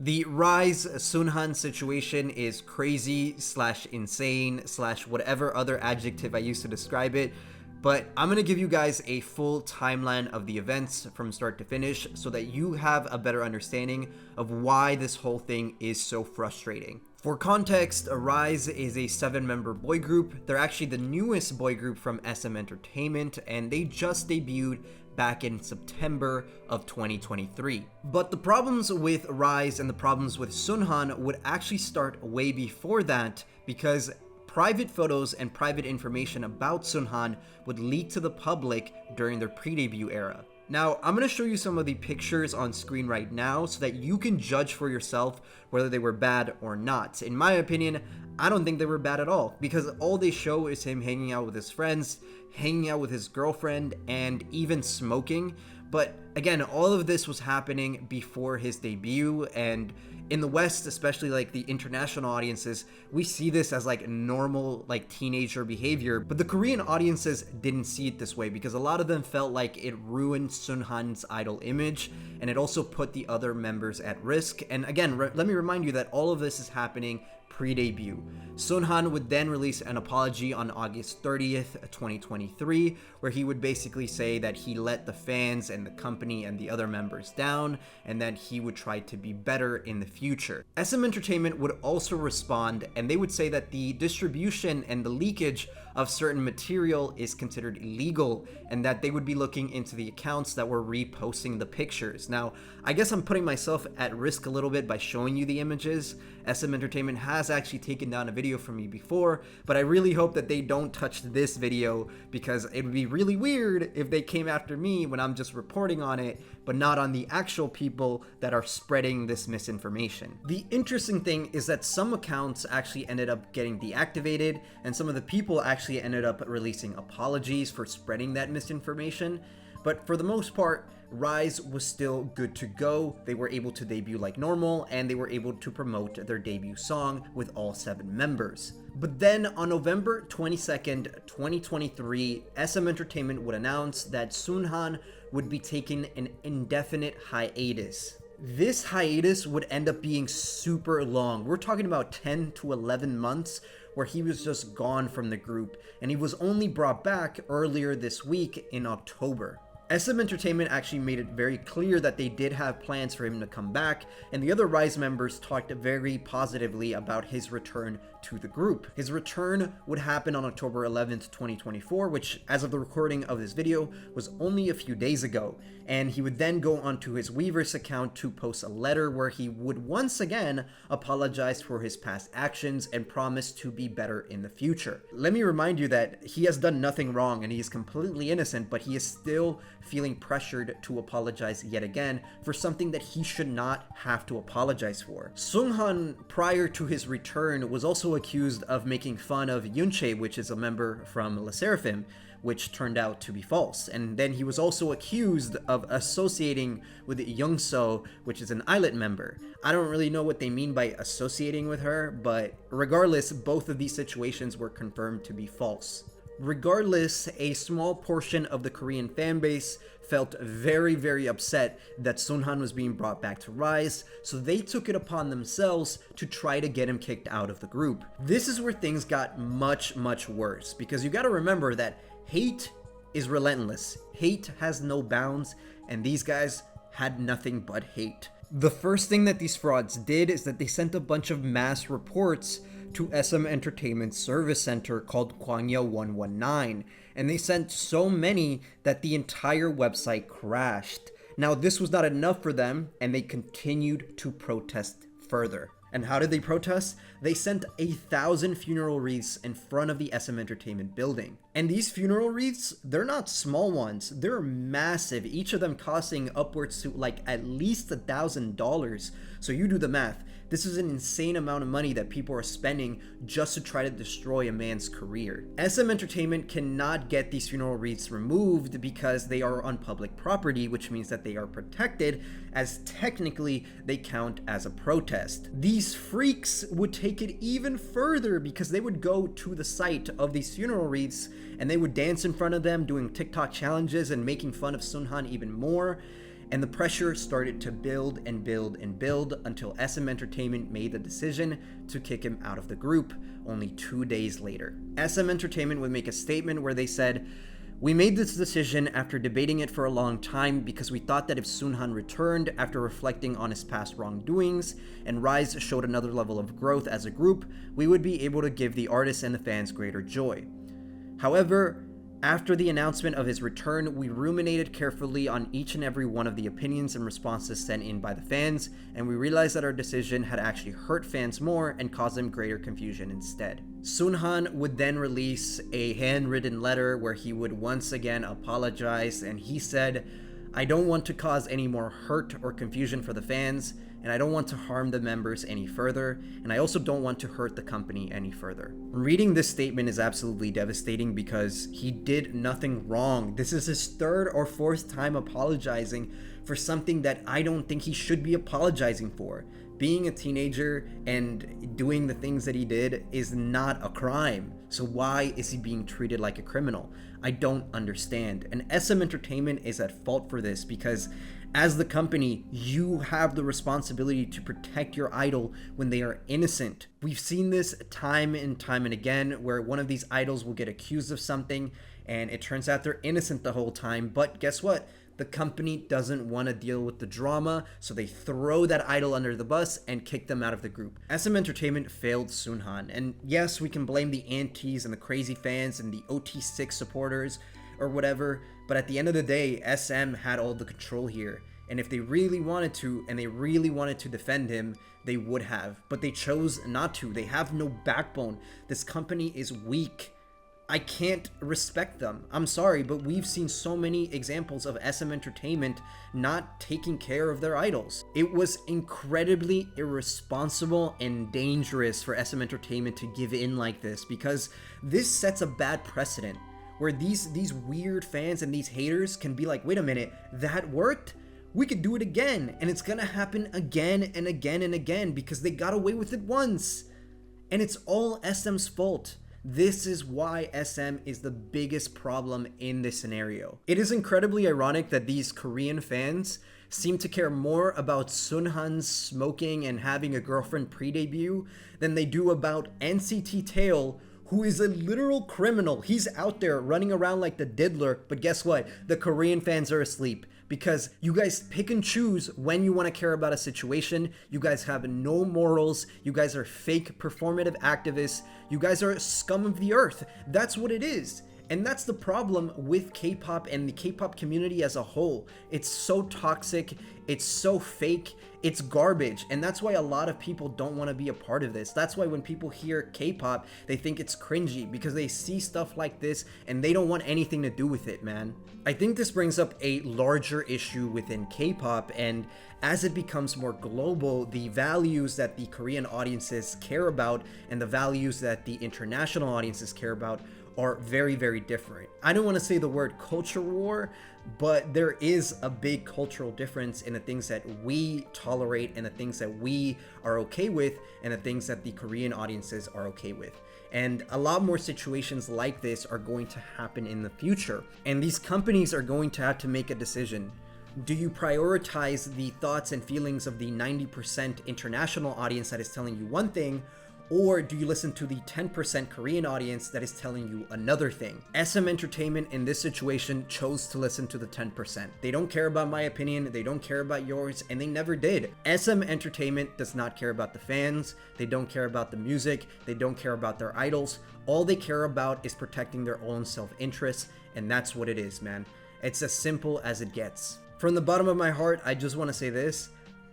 The Riize Seunghan situation is crazy slash insane slash whatever other adjective I used to describe it, but I'm going to give you guys a full timeline of the events from start to finish so that you have a better understanding of why this whole thing is so frustrating. For context, Riize is a 7-member boy group. They're actually the newest boy group from SM Entertainment, and they just debuted back in September of 2023. But the problems with Riize and the problems with Seunghan would actually start way before that, because private photos and private information about Seunghan would leak to the public during their pre-debut era. Now, I'm going to show you some of the pictures on screen right now so that you can judge for yourself whether they were bad or not. In my opinion, I don't think they were bad at all, because all they show is him hanging out with his friends, hanging out with his girlfriend, and even smoking. But again, all of this was happening before his debut, and in the West, especially like the international audiences, we see this as like normal like teenager behavior. But the Korean audiences didn't see it this way, because a lot of them felt like it ruined Seunghan's idol image, and it also put the other members at risk. And again, let me remind you that all of this is happening pre-debut. Seunghan would then release an apology on August 30th, 2023, where he would basically say that he let the fans and the company and the other members down, and that he would try to be better in the future. SM Entertainment would also respond, and they would say that the distribution and the leakage of certain material is considered illegal, and that they would be looking into the accounts that were reposting the pictures. Now, I guess I'm putting myself at risk a little bit by showing you the images. SM Entertainment has actually taken down a video from me before, but I really hope that they don't touch this video, because it would be really weird if they came after me when I'm just reporting on it, but not on the actual people that are spreading this misinformation. The interesting thing is that some accounts actually ended up getting deactivated, and some of the people actually ended up releasing apologies for spreading that misinformation. But for the most part, Riize was still good to go. They were able to debut like normal, and they were able to promote their debut song with all 7 members. But then on November 22nd, 2023, SM Entertainment would announce that Seunghan would be taking an indefinite hiatus. This hiatus would end up being super long. We're talking about 10 to 11 months where he was just gone from the group, and he was only brought back earlier this week in October. SM Entertainment actually made it very clear that they did have plans for him to come back, and the other Riize members talked very positively about his return to the group. His return would happen on October 11th, 2024, which, as of the recording of this video, was only a few days ago. And he would then go onto his Weverse account to post a letter where he would once again apologize for his past actions and promise to be better in the future. Let me remind you that he has done nothing wrong and he is completely innocent, but he is still feeling pressured to apologize yet again for something that he should not have to apologize for. Seunghan, prior to his return, was also accused of making fun of Yoonchae, which is a member from LE SSERAFIM, which turned out to be false. And then he was also accused of associating with Youngso, which is an Islet member. I don't really know what they mean by associating with her, but regardless, both of these situations were confirmed to be false. Regardless, a small portion of the Korean fanbase felt very upset that Seunghan was being brought back to Riize, so they took it upon themselves to try to get him kicked out of the group. This is where things got much worse, because you gotta remember that hate is relentless. Hate has no bounds, and these guys had nothing but hate. The first thing that these frauds did is that they sent a bunch of mass reports to SM Entertainment's service center called Kwangyo 119, and they sent so many that the entire website crashed. Now, this was not enough for them, and they continued to protest further. And how did they protest? They sent 1,000 funeral wreaths in front of the SM Entertainment building. And these funeral wreaths, they're not small ones. They're massive, each of them costing upwards to like at least $1,000. So you do the math. This is an insane amount of money that people are spending just to try to destroy a man's career. SM Entertainment cannot get these funeral wreaths removed because they are on public property, which means that they are protected, as technically they count as a protest. These freaks would take it even further, because they would go to the site of these funeral wreaths and they would dance in front of them, doing TikTok challenges and making fun of Seunghan even more. And the pressure started to build and build and build until SM Entertainment made the decision to kick him out of the group only 2 days later. SM Entertainment would make a statement where they said, "We made this decision after debating it for a long time because we thought that if Seunghan returned after reflecting on his past wrongdoings and Riize showed another level of growth as a group, we would be able to give the artists and the fans greater joy. However, after the announcement of his return, we ruminated carefully on each and every one of the opinions and responses sent in by the fans, and we realized that our decision had actually hurt fans more and caused them greater confusion instead." Seunghan would then release a handwritten letter where he would once again apologize, and he said, "I don't want to cause any more hurt or confusion for the fans, and I don't want to harm the members any further, and I also don't want to hurt the company any further." Reading this statement is absolutely devastating because he did nothing wrong. This is his third or fourth time apologizing for something that I don't think he should be apologizing for. Being a teenager and doing the things that he did is not a crime. So why is he being treated like a criminal? I don't understand. And SM Entertainment is at fault for this because as the company, you have the responsibility to protect your idol when they are innocent. We've seen this time and time and again where one of these idols will get accused of something and it turns out they're innocent the whole time. But guess what? The company doesn't want to deal with the drama, so they throw that idol under the bus and kick them out of the group. SM Entertainment failed Seunghan. And yes, we can blame the antis and the crazy fans and the OT6 supporters or whatever, but at the end of the day, SM had all the control here. And if they really wanted to, and they really wanted to defend him, they would have. But they chose not to. They have no backbone. This company is weak. I can't respect them. I'm sorry, but we've seen so many examples of SM Entertainment not taking care of their idols. It was incredibly irresponsible and dangerous for SM Entertainment to give in like this because this sets a bad precedent where these weird fans and these haters can be like, wait a minute, that worked? We could do it again, and it's gonna happen again and again and again because they got away with it once. And it's all SM's fault. This is why SM is the biggest problem in this scenario. It is incredibly ironic that these Korean fans seem to care more about Seunghan's smoking and having a girlfriend pre-debut than they do about NCT Tail, who is a literal criminal. He's out there running around like the diddler, but guess what? The Korean fans are asleep because you guys pick and choose when you want to care about a situation. You guys have no morals. You guys are fake performative activists. You guys are scum of the earth. That's what it is. And that's the problem with K-pop and the K-pop community as a whole. It's so toxic, it's so fake, it's garbage. And that's why a lot of people don't want to be a part of this. That's why when people hear K-pop, they think it's cringy because they see stuff like this and they don't want anything to do with it, man. I think this brings up a larger issue within K-pop, and as it becomes more global, the values that the Korean audiences care about and the values that the international audiences care about are very, very different. I don't want to say the word culture war, but there is a big cultural difference in the things that we tolerate and the things that we are okay with and the things that the Korean audiences are okay with. And a lot more situations like this are going to happen in the future. And these companies are going to have to make a decision. Do you prioritize the thoughts and feelings of the 90% international audience that is telling you one thing, or do you listen to the 10% Korean audience that is telling you another thing? SM Entertainment in this situation chose to listen to the 10%. They don't care about my opinion, they don't care about yours, and they never did. SM Entertainment does not care about the fans, they don't care about the music, they don't care about their idols. All they care about is protecting their own self-interest, and that's what it is, man. It's as simple as it gets. From the bottom of my heart, I just want to say this.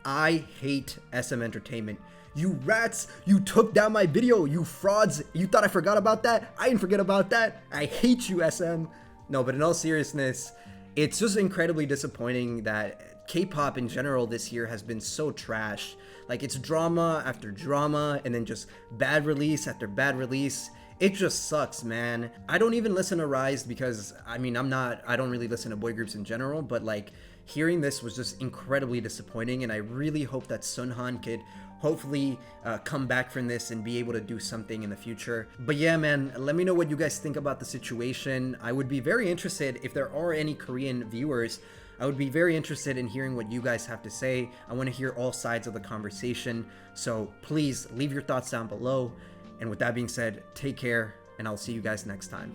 I hate SM Entertainment. You rats, you took down my video, you frauds. You thought I forgot about that? I didn't forget about that. I hate you, SM. No, but in all seriousness, it's just incredibly disappointing that K-pop in general this year has been so trash. Like, it's drama after drama and then just bad release after bad release. It just sucks, man. I don't even listen to Riize because, I mean, I don't really listen to boy groups in general, but like, hearing this was just incredibly disappointing, and I really hope that Seunghan could hopefully come back from this and be able to do something in the future. But yeah, man, let me know what you guys think about the situation. I would be very interested if there are any Korean viewers I would be very interested in hearing what you guys have to say. I want to hear all sides of the conversation. So please leave your thoughts down below. And with that being said, take care, and I'll see you guys next time.